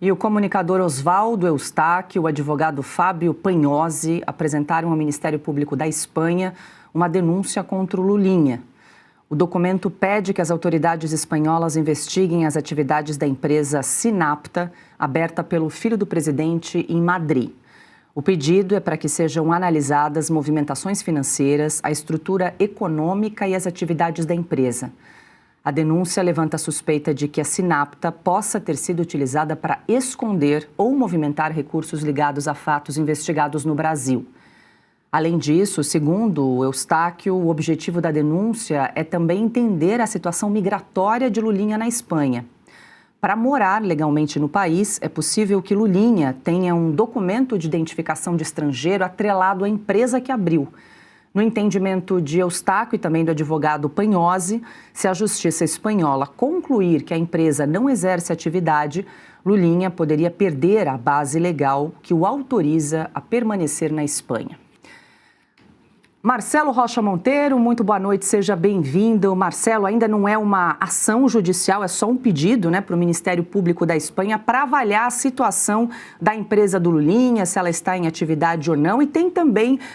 E o comunicador Osvaldo Eustáquio e o advogado Fábio Panhosi apresentaram ao Ministério Público da Espanha uma denúncia contra o Lulinha. O documento pede que as autoridades espanholas investiguem as atividades da empresa Sinapta, aberta pelo filho do presidente em Madrid. O pedido é para que sejam analisadas movimentações financeiras, a estrutura econômica e as atividades da empresa. A denúncia levanta a suspeita de que a Sinapta possa ter sido utilizada para esconder ou movimentar recursos ligados a fatos investigados no Brasil. Além disso, segundo o Eustáquio, o objetivo da denúncia é também entender a situação migratória de Lulinha na Espanha. Para morar legalmente no país, é possível que Lulinha tenha um documento de identificação de estrangeiro atrelado à empresa que abriu. No entendimento de Eustáquio e também do advogado Panhosi, se a Justiça espanhola concluir que a empresa não exerce atividade, Lulinha poderia perder a base legal que o autoriza a permanecer na Espanha. Marcelo Rocha Monteiro, muito boa noite, seja bem-vindo. Marcelo, ainda não é uma ação judicial, é só um pedido, para o Ministério Público da Espanha para avaliar a situação da empresa do Lulinha, se ela está em atividade ou não. E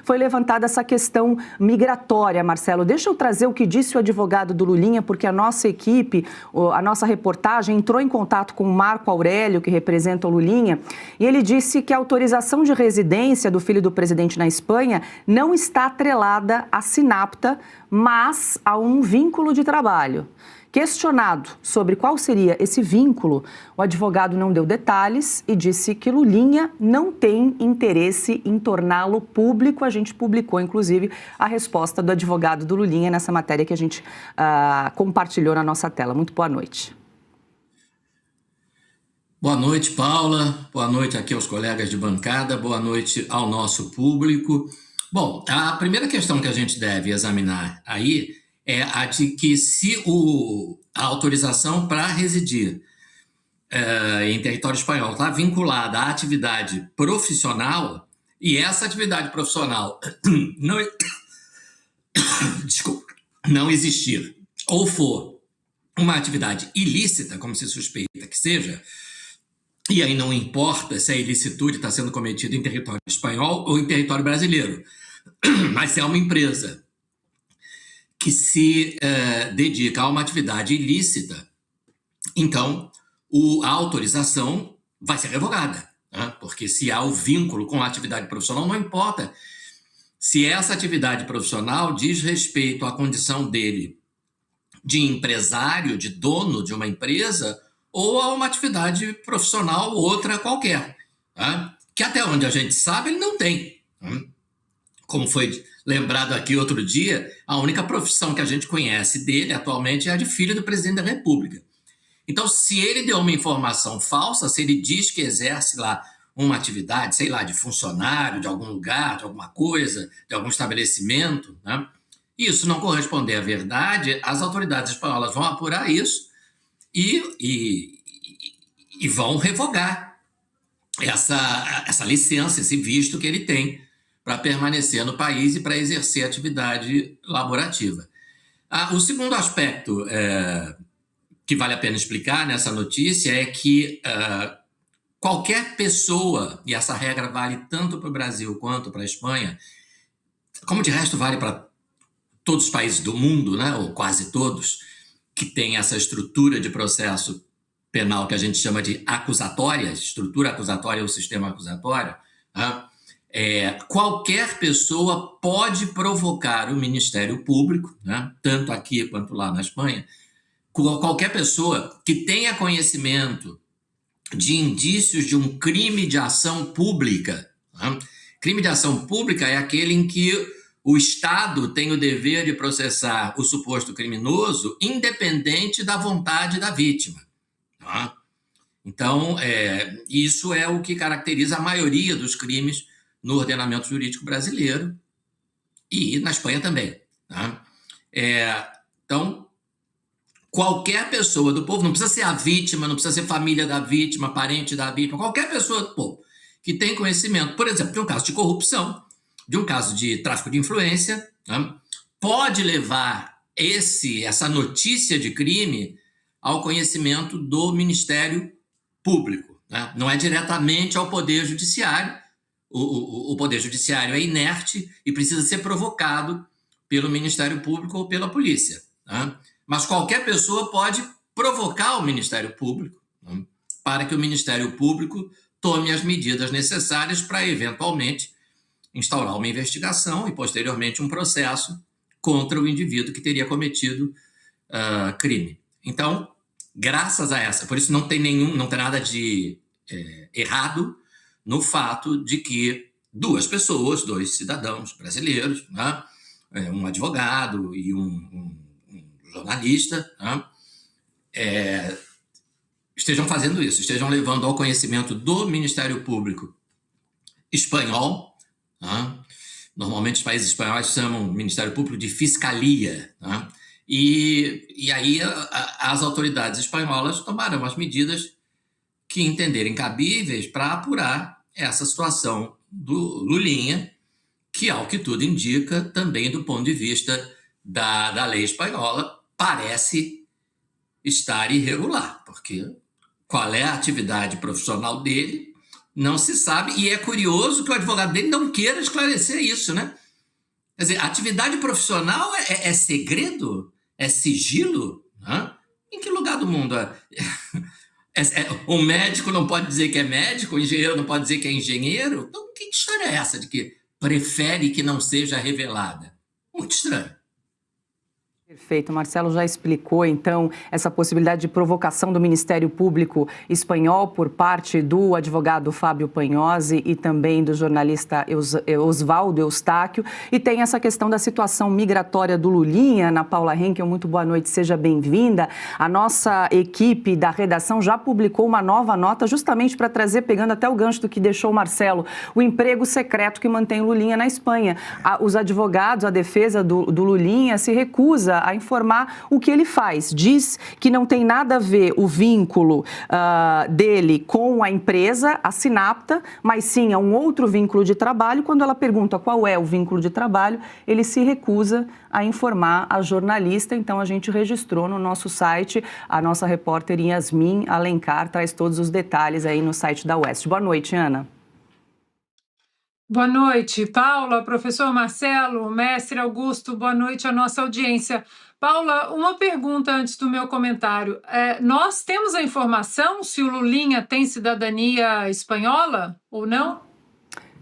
foi levantada essa questão migratória, Marcelo. Deixa eu trazer o que disse o advogado do Lulinha, porque a nossa equipe, a nossa reportagem entrou em contato com o Marco Aurélio, que representa o Lulinha, e ele disse que a autorização de residência do filho do presidente na Espanha não está atrelada à Sinapta, mas a um vínculo de trabalho. Questionado sobre qual seria esse vínculo, o advogado não deu detalhes e disse que Lulinha não tem interesse em torná-lo público. A gente publicou, inclusive, a resposta do advogado do Lulinha nessa matéria que a gente compartilhou na nossa tela. Muito boa noite. Boa noite, Paula. Boa noite aqui aos colegas de bancada. Boa noite ao nosso público. Bom, a primeira questão que a gente deve examinar aí é a de que se a autorização para residir em território espanhol está vinculada à atividade profissional e essa atividade profissional não existir ou for uma atividade ilícita, como se suspeita que seja, e aí não importa se a ilicitude está sendo cometida em território espanhol ou em território brasileiro, mas se é uma empresa que se dedica a uma atividade ilícita, então a autorização vai ser revogada, né? Porque se há o vínculo com a atividade profissional, não importa se essa atividade profissional diz respeito à condição dele de empresário, de dono de uma empresa, ou a uma atividade profissional outra qualquer, tá? Que até onde a gente sabe ele não tem. Como foi lembrado aqui outro dia, a única profissão que a gente conhece dele atualmente é a de filho do presidente da República. Então, se ele deu uma informação falsa, se ele diz que exerce lá uma atividade, sei lá, de funcionário, de algum lugar, de alguma coisa, de algum estabelecimento, né? Isso não corresponder à verdade, as autoridades espanholas vão apurar isso e vão revogar essa licença, esse visto que ele tem para permanecer no país e para exercer atividade laborativa. O segundo aspecto que vale a pena explicar nessa notícia é que qualquer pessoa, e essa regra vale tanto para o Brasil quanto para a Espanha, como de resto vale para todos os países do mundo, né, ou quase todos, que tem essa estrutura de processo penal que a gente chama de acusatória, estrutura acusatória ou sistema acusatório, né? Qualquer pessoa pode provocar o Ministério Público, né, tanto aqui quanto lá na Espanha, qualquer pessoa que tenha conhecimento de indícios de um crime de ação pública. Né? Crime de ação pública é aquele em que o Estado tem o dever de processar o suposto criminoso independente da vontade da vítima. Né? Então, isso é o que caracteriza a maioria dos crimes no ordenamento jurídico brasileiro e na Espanha também. Tá? Então, qualquer pessoa do povo, não precisa ser a vítima, não precisa ser família da vítima, parente da vítima, qualquer pessoa do povo que tem conhecimento, por exemplo, de um caso de corrupção, de um caso de tráfico de influência, tá? Pode levar essa notícia de crime ao conhecimento do Ministério Público. né? Não é diretamente ao Poder Judiciário. O Poder Judiciário é inerte e precisa ser provocado pelo Ministério Público ou pela polícia, né? Mas qualquer pessoa pode provocar o Ministério Público, né, para que o Ministério Público tome as medidas necessárias para, eventualmente, instaurar uma investigação e, posteriormente, um processo contra o indivíduo que teria cometido crime. Então, graças a essa, por isso não tem nada de errado no fato de que duas pessoas, dois cidadãos brasileiros, né, um advogado e um jornalista, né, estejam fazendo isso, estejam levando ao conhecimento do Ministério Público espanhol, né? Normalmente os países espanhóis chamam o Ministério Público de Fiscalia, né? E aí as autoridades espanholas tomarão as medidas que entenderem cabíveis para apurar essa situação do Lulinha, que, ao que tudo indica, também do ponto de vista da lei espanhola, parece estar irregular, porque qual é a atividade profissional dele não se sabe, e é curioso que o advogado dele não queira esclarecer isso, né? Quer dizer, atividade profissional é segredo? É sigilo? Né? Em que lugar do mundo um médico não pode dizer que é médico, o engenheiro não pode dizer que é engenheiro? Então, que história é essa de que prefere que não seja revelada? Muito estranho. Perfeito. Marcelo já explicou, então, essa possibilidade de provocação do Ministério Público espanhol por parte do advogado Fábio Panhosi e também do jornalista Osvaldo Eustáquio. E tem essa questão da situação migratória do Lulinha. Ana Paula Henkel, muito boa noite, seja bem-vinda. A nossa equipe da redação já publicou uma nova nota justamente para trazer, pegando até o gancho do que deixou o Marcelo, o emprego secreto que mantém o Lulinha na Espanha. Os advogados, a defesa do Lulinha se recusa a informar o que ele faz. Diz que não tem nada a ver o vínculo dele com a empresa, a Sinapta, mas sim a um outro vínculo de trabalho. Quando ela pergunta qual é o vínculo de trabalho, ele se recusa a informar a jornalista. Então, a gente registrou no nosso site. A nossa repórter Yasmin Alencar traz todos os detalhes aí no site da UEST. Boa noite, Ana. Boa noite, Paula, professor Marcelo, mestre Augusto, boa noite à nossa audiência. Paula, uma pergunta antes do meu comentário. Nós temos a informação se o Lulinha tem cidadania espanhola ou não?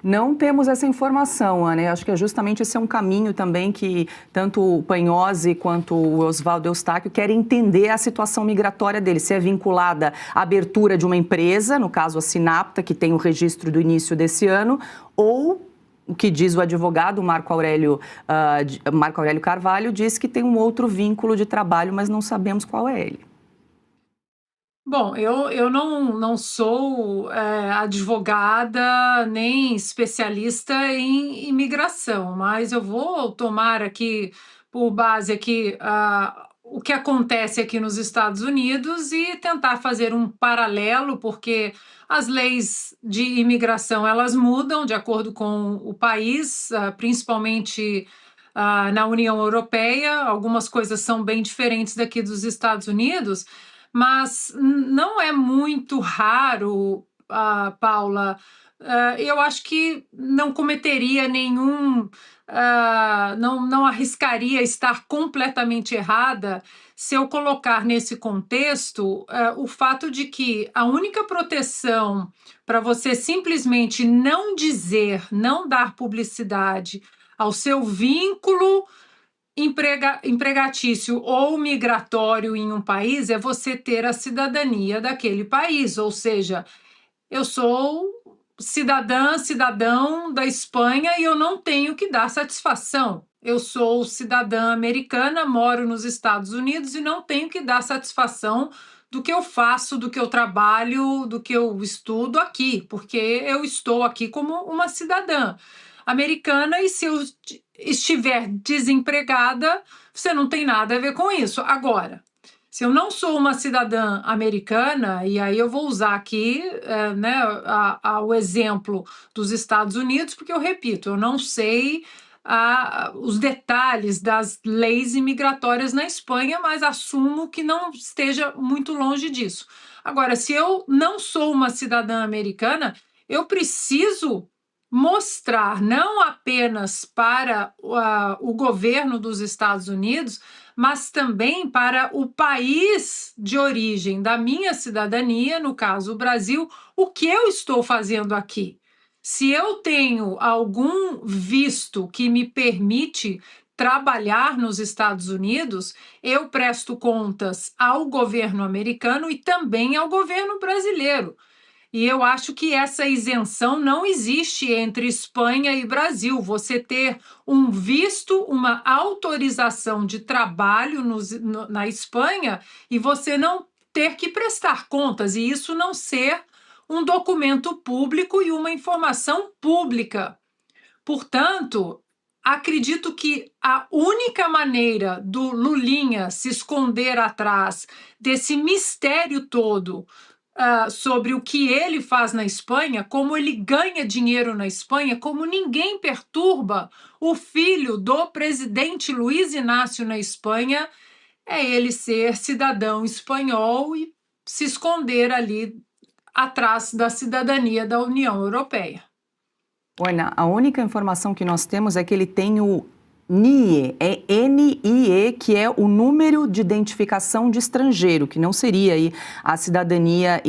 Não temos essa informação, Ana. Eu acho que justamente esse é um caminho também que tanto o Panhosi quanto o Osvaldo Eustáquio querem entender a situação migratória dele, se é vinculada à abertura de uma empresa, no caso a Sinapta, que tem o registro do início desse ano, ou o que diz o advogado Marco Aurélio Carvalho, diz que tem um outro vínculo de trabalho, mas não sabemos qual é ele. Bom, eu não sou advogada nem especialista em imigração, mas eu vou tomar aqui por base aqui o que acontece aqui nos Estados Unidos e tentar fazer um paralelo, porque as leis de imigração elas mudam de acordo com o país, principalmente na União Europeia. Algumas coisas são bem diferentes daqui dos Estados Unidos, mas não é muito raro, Paula. Eu acho que não cometeria nenhum, não arriscaria estar completamente errada se eu colocar nesse contexto o fato de que a única proteção para você simplesmente não dizer, não dar publicidade ao seu vínculo empregatício ou migratório em um país é você ter a cidadania daquele país, ou seja, eu sou cidadão da Espanha e eu não tenho que dar satisfação. Eu sou cidadã americana, moro nos Estados Unidos e não tenho que dar satisfação do que eu faço, do que eu trabalho, do que eu estudo aqui, porque eu estou aqui como uma cidadã americana e se eu estiver desempregada, você não tem nada a ver com isso. Agora, se eu não sou uma cidadã americana, e aí eu vou usar aqui o exemplo dos Estados Unidos, porque eu repito, eu não sei os detalhes das leis imigratórias na Espanha, mas assumo que não esteja muito longe disso. Agora, se eu não sou uma cidadã americana, eu preciso mostrar não apenas para o governo dos Estados Unidos, mas também para o país de origem da minha cidadania, no caso o Brasil, o que eu estou fazendo aqui. Se eu tenho algum visto que me permite trabalhar nos Estados Unidos, eu presto contas ao governo americano e também ao governo brasileiro. E eu acho que essa isenção não existe entre Espanha e Brasil. Você ter um visto, uma autorização de trabalho na Espanha e você não ter que prestar contas, e isso não ser um documento público e uma informação pública. Portanto, acredito que a única maneira do Lulinha se esconder atrás desse mistério todo sobre o que ele faz na Espanha, como ele ganha dinheiro na Espanha, como ninguém perturba o filho do presidente Luiz Inácio na Espanha, é ele ser cidadão espanhol e se esconder ali atrás da cidadania da União Europeia. Olha, a única informação que nós temos é que ele tem o NIE, é NIE, que é o número de identificação de estrangeiro, que não seria aí a cidadania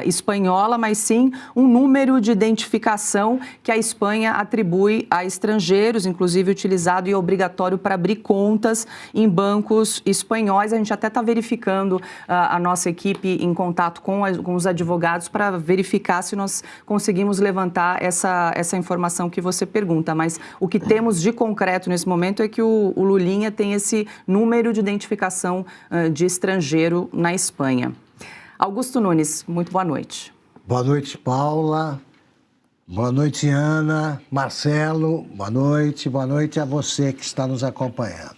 espanhola, mas sim um número de identificação que a Espanha atribui a estrangeiros, inclusive utilizado e obrigatório para abrir contas em bancos espanhóis. A gente até está verificando a nossa equipe em contato com os advogados para verificar se nós conseguimos levantar essa informação que você pergunta, mas o que temos de concreto nesse momento é que o Lulinha tem esse número de identificação de estrangeiro na Espanha. Augusto Nunes, muito boa noite. Boa noite, Paula. Boa noite, Ana. Marcelo, boa noite a você que está nos acompanhando.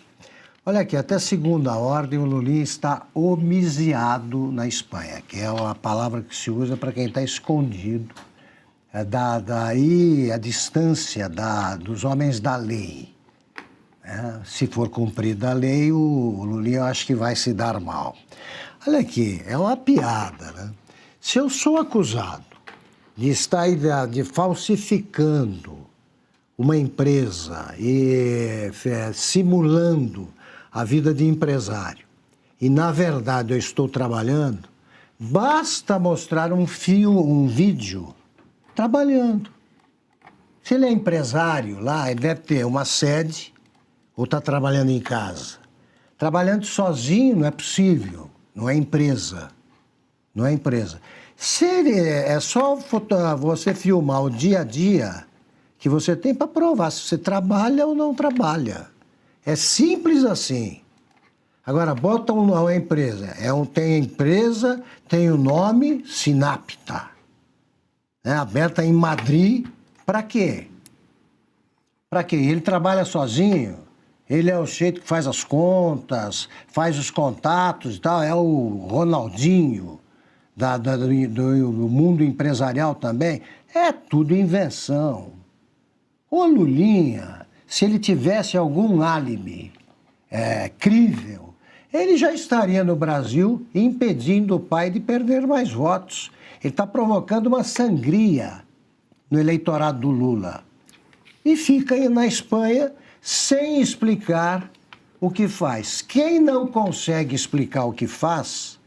Olha aqui, até segunda ordem o Lulinha está homiciado na Espanha, que é a palavra que se usa para quem está escondido. Daí a distância dos homens da lei. Se for cumprida a lei, o Lulinha eu acho que vai se dar mal. Olha aqui, é uma piada, né? Se eu sou acusado de estar falsificando uma empresa e simulando a vida de empresário, e na verdade eu estou trabalhando, basta mostrar um vídeo trabalhando. Se ele é empresário lá, ele deve ter uma sede, ou está trabalhando em casa. Trabalhando sozinho não é possível, não é empresa. Não é empresa. Se é só você filmar o dia a dia que você tem para provar se você trabalha ou não trabalha. É simples assim. Agora, bota uma empresa. Tem empresa, tem o nome Sinapta. Aberta em Madrid. Para quê? Para quê? Ele trabalha sozinho. Ele é o jeito que faz as contas, faz os contatos e tal, é o Ronaldinho do mundo empresarial também. É tudo invenção. O Lulinha, se ele tivesse algum álibi crível, ele já estaria no Brasil impedindo o pai de perder mais votos. Ele está provocando uma sangria no eleitorado do Lula. E fica aí na Espanha sem explicar o que faz. Quem não consegue explicar o que faz,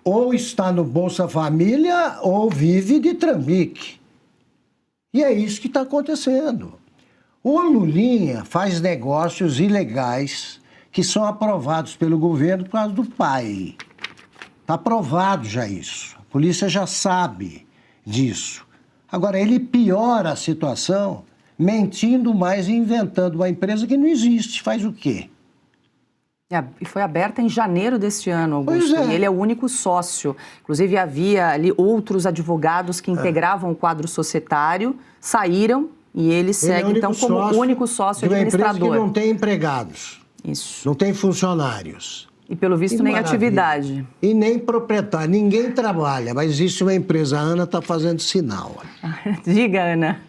ou está no Bolsa Família ou vive de trambique. E é isso que está acontecendo. O Lulinha faz negócios ilegais que são aprovados pelo governo por causa do pai. Está aprovado já isso. A polícia já sabe disso. Agora, ele piora a situação mentindo mais e inventando uma empresa que não existe. Faz o quê? E foi aberta em janeiro deste ano, Augusto. Pois é. E ele é o único sócio. Inclusive, havia ali outros advogados que integravam o quadro societário, saíram e ele segue, então, como único sócio de uma administrador. empresa que não tem empregados. Isso. Não tem funcionários. E, pelo visto, nem atividade. E nem proprietário. Ninguém trabalha, mas existe uma empresa. A Ana está fazendo sinal. Diga, Ana.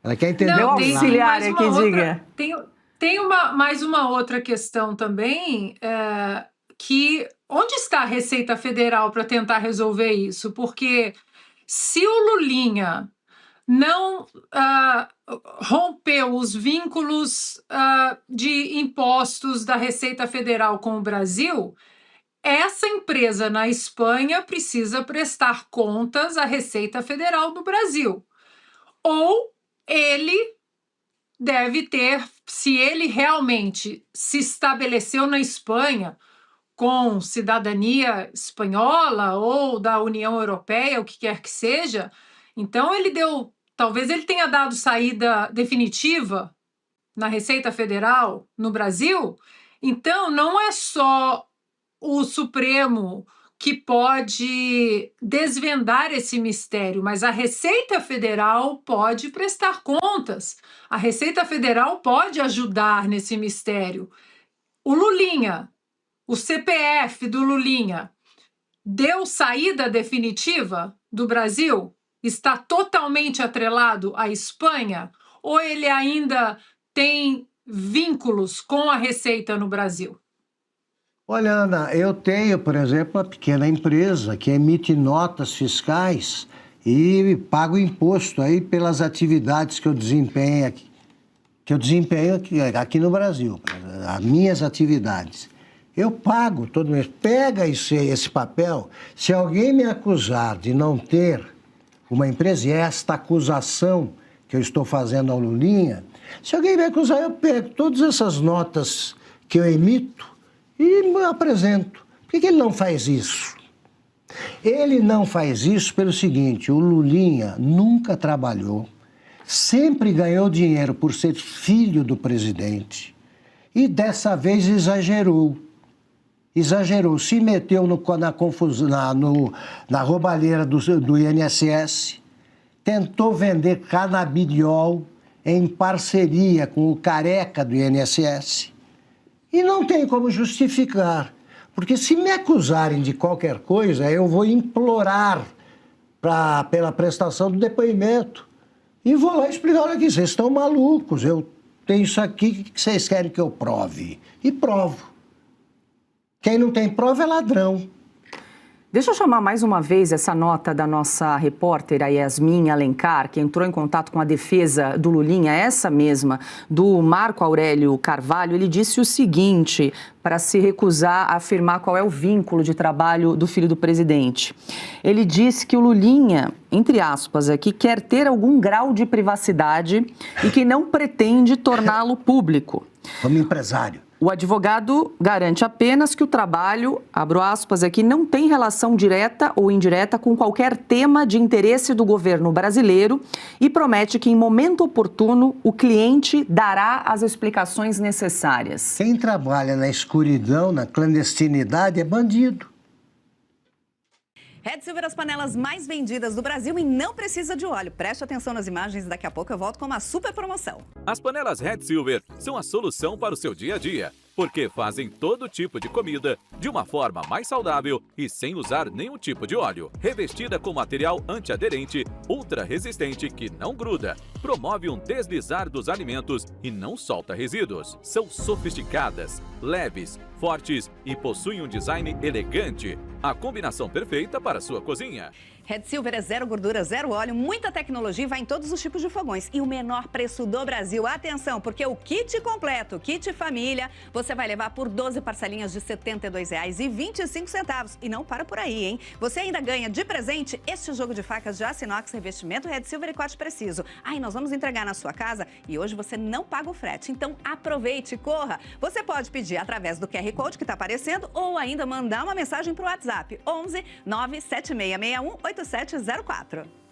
Ela quer entender o auxiliar aqui, diga. Tem mais uma outra questão também, que onde está a Receita Federal para tentar resolver isso? Porque se o Lulinha não rompeu os vínculos de impostos da Receita Federal com o Brasil, essa empresa na Espanha precisa prestar contas à Receita Federal do Brasil. Ou ele deve ter, se ele realmente se estabeleceu na Espanha com cidadania espanhola ou da União Europeia, o que quer que seja, então talvez ele tenha dado saída definitiva na Receita Federal no Brasil. Então, não é só o Supremo que pode desvendar esse mistério, mas a Receita Federal pode prestar contas. A Receita Federal pode ajudar nesse mistério. O Lulinha, o CPF do Lulinha, deu saída definitiva do Brasil? Está totalmente atrelado à Espanha? Ou ele ainda tem vínculos com a Receita no Brasil? Olha, Ana, eu tenho, por exemplo, uma pequena empresa que emite notas fiscais e pago imposto aí pelas atividades que eu desempenho aqui no Brasil, as minhas atividades. Eu pago todo mês. Pega esse papel. Se alguém me acusar de não ter uma empresa, e esta acusação que eu estou fazendo ao Lulinha, se alguém me acusar, eu pego todas essas notas que eu emito e me apresento. Por que ele não faz isso? Ele não faz isso pelo seguinte: o Lulinha nunca trabalhou, sempre ganhou dinheiro por ser filho do presidente e dessa vez exagerou, se meteu na confusão, na roubalheira do INSS, tentou vender canabidiol em parceria com o careca do INSS. E não tem como justificar, porque se me acusarem de qualquer coisa, eu vou implorar pela prestação do depoimento. E vou lá explicar: olha aqui, vocês estão malucos, eu tenho isso aqui, o que vocês querem que eu prove? E provo. Quem não tem prova é ladrão. Deixa eu chamar mais uma vez essa nota da nossa repórter, a Yasmin Alencar, que entrou em contato com a defesa do Lulinha, essa mesma, do Marco Aurélio Carvalho. Ele disse o seguinte, para se recusar a afirmar qual é o vínculo de trabalho do filho do presidente. Ele disse que o Lulinha, entre aspas aqui, quer ter algum grau de privacidade e que não pretende torná-lo público. Como empresário. O advogado garante apenas que o trabalho, abro aspas aqui, não tem relação direta ou indireta com qualquer tema de interesse do governo brasileiro e promete que, em momento oportuno, o cliente dará as explicações necessárias. Quem trabalha na escuridão, na clandestinidade, é bandido. Red Silver, as panelas mais vendidas do Brasil e não precisa de óleo. Preste atenção nas imagens e daqui a pouco eu volto com uma super promoção. As panelas Red Silver são a solução para o seu dia a dia, porque fazem todo tipo de comida de uma forma mais saudável e sem usar nenhum tipo de óleo. Revestida com material antiaderente, ultra resistente que não gruda, promove um deslizar dos alimentos e não solta resíduos. São sofisticadas, leves, fortes e possuem um design elegante. A combinação perfeita para a sua cozinha. Red Silver é zero gordura, zero óleo, muita tecnologia e vai em todos os tipos de fogões. E o menor preço do Brasil. Atenção, porque o kit completo, kit família, você vai levar por 12 parcelinhas de R$ 72,25. E não para por aí, hein? Você ainda ganha de presente este jogo de facas de aço inox, revestimento Red Silver e corte preciso. E nós vamos entregar na sua casa e hoje você não paga o frete. Então aproveite e corra. Você pode pedir através do QR Code que está aparecendo ou ainda mandar uma mensagem para o WhatsApp 11 97661 8704.